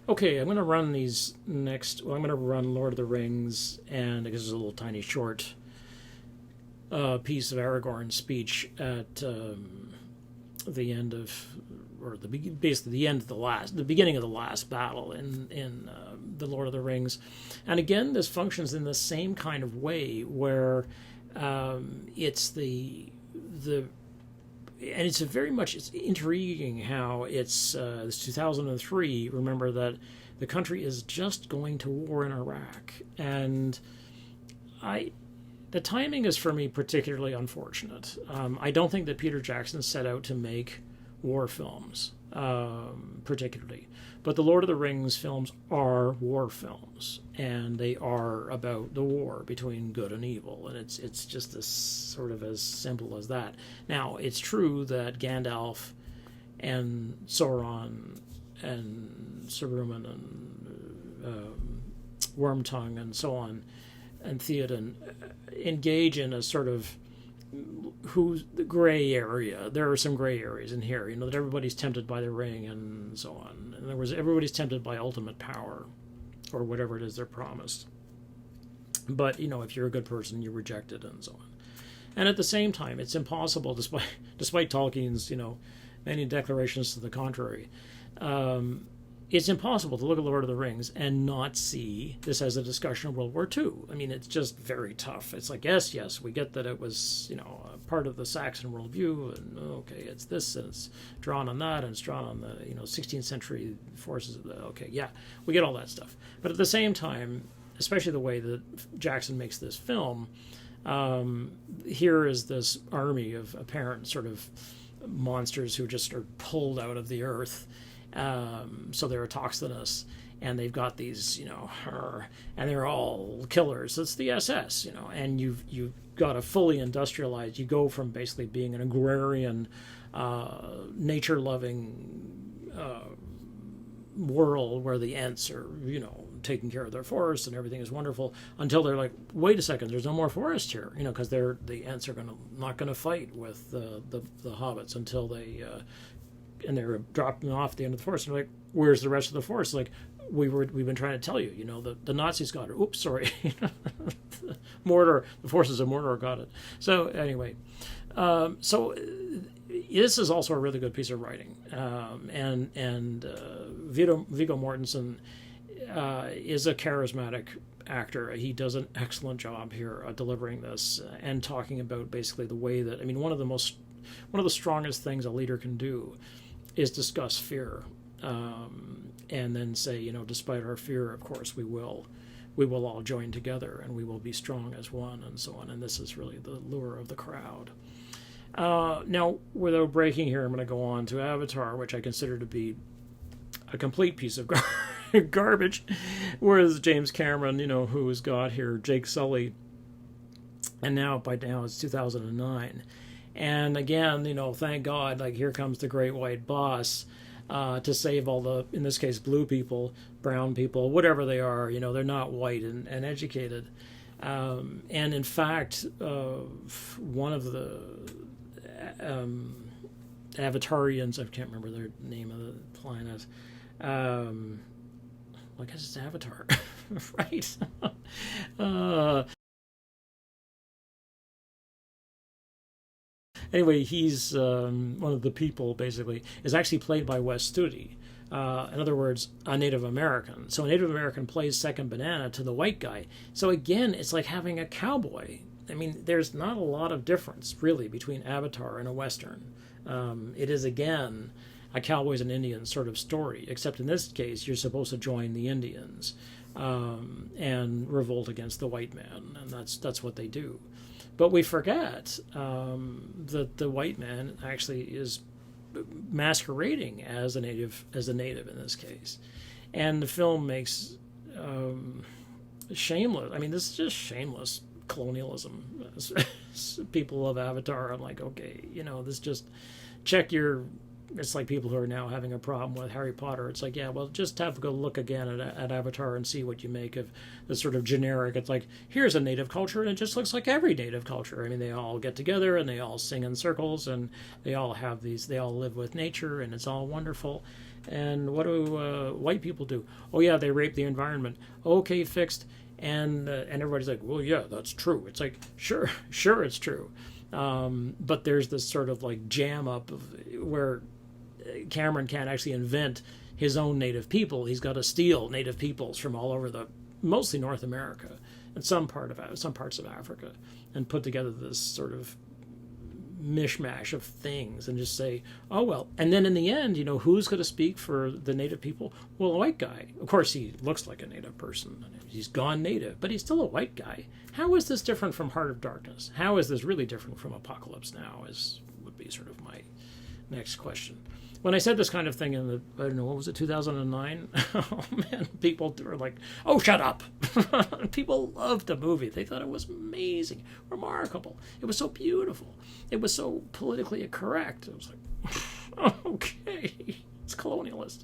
Okay, I'm going to run these next. Well, I'm going to run Lord of the Rings, and because it's a little tiny short piece of Aragorn's speech at the end of, or basically the end of the beginning of the last battle in the Lord of the Rings, and again, this functions in the same kind of way where it's the and it's it's intriguing how it's 2003. Remember that the country is just going to war in Iraq, and I the timing is for me particularly unfortunate. I don't think that Peter Jackson set out to make war films, particularly, but the Lord of the Rings films are war films, and they are about the war between good and evil, and it's just as sort of as simple as that. Now, it's true that Gandalf and Sauron and Saruman and Wormtongue and so on and Theoden engage in a sort of who's the gray area. There are some gray areas in here, that everybody's tempted by the ring and so on. In other words, everybody's tempted by ultimate power or whatever it is they're promised. But, if you're a good person, you reject it and so on. And at the same time, it's impossible, despite Tolkien's, many declarations to the contrary, it's impossible to look at Lord of the Rings and not see this as a discussion of World War II. I mean, it's just very tough. It's like, yes, we get that it was, a part of the Saxon worldview, and okay, it's this, and it's drawn on that, and it's drawn on the, 16th century forces of the, okay, yeah, we get all that stuff. But at the same time, especially the way that Jackson makes this film, here is this army of apparent sort of monsters who just are pulled out of the earth. So they're autochthonous, and they've got these, and they're all killers. It's the SS, and you've got a fully industrialized. You go from basically being an agrarian, nature-loving world where the Ents are, taking care of their forests and everything is wonderful, until they're like, wait a second, there's no more forest here, because the Ents are not gonna fight with the hobbits until they. And they're dropping off the end of the forest. And they're like, where's the rest of the forest? Like, we've been trying to tell you, the Nazis got it. Oops, sorry. Mordor, the forces of Mordor got it. So anyway, this is also a really good piece of writing. And Viggo Mortensen is a charismatic actor. He does an excellent job here delivering this and talking about basically the way that, one of the strongest things a leader can do is discuss fear, and then say, despite our fear, of course, we will all join together, and we will be strong as one, and so on. And this is really the lure of the crowd. Now, without breaking here, I'm going to go on to Avatar, which I consider to be a complete piece of garbage, whereas James Cameron, who's got here Jake Sully, and by now it's 2009. And again, thank God, like, here comes the great white boss to save all the, in this case, blue people, brown people, whatever they are, they're not white and educated. And in fact, one of the Avatarians, I can't remember their name of the planet, well, I guess it's Avatar, right? Anyway, he's one of the people, basically, is actually played by Wes Studi. In other words, a Native American. So a Native American plays second banana to the white guy. So again, it's like having a cowboy. There's not a lot of difference, really, between Avatar and a Western. It is, again, a cowboys and Indians sort of story, except in this case, you're supposed to join the Indians and revolt against the white man, and that's what they do. But we forget that the white man actually is masquerading as a native in this case, and the film makes shameless. This is just shameless colonialism. People of Avatar, I'm like, okay, this just check your. It's like people who are now having a problem with Harry Potter. It's like, yeah, well, just have to go look again at Avatar and see what you make of the sort of generic. It's like, here's a native culture, and it just looks like every native culture. They all get together, and they all sing in circles, and they all live with nature, and it's all wonderful. And what do white people do? Oh yeah, they rape the environment. Okay, fixed. And everybody's like, well, yeah, that's true. It's like, sure, sure, it's true. But there's this sort of like jam up of where Cameron can't actually invent his own native people. He's got to steal native peoples from all over mostly North America and some parts of Africa, and put together this sort of mishmash of things and just say, oh well. And then in the end, who's going to speak for the native people? Well, a white guy. Of course, he looks like a native person. He's gone native, but he's still a white guy. How is this different from Heart of Darkness? How is this really different from Apocalypse Now? Would be sort of my next question. When I said this kind of thing in I don't know, what was it, 2009? Oh man, people were like, oh, shut up. People loved the movie. They thought it was amazing, remarkable. It was so beautiful. It was so politically correct. It was like, okay, it's colonialist.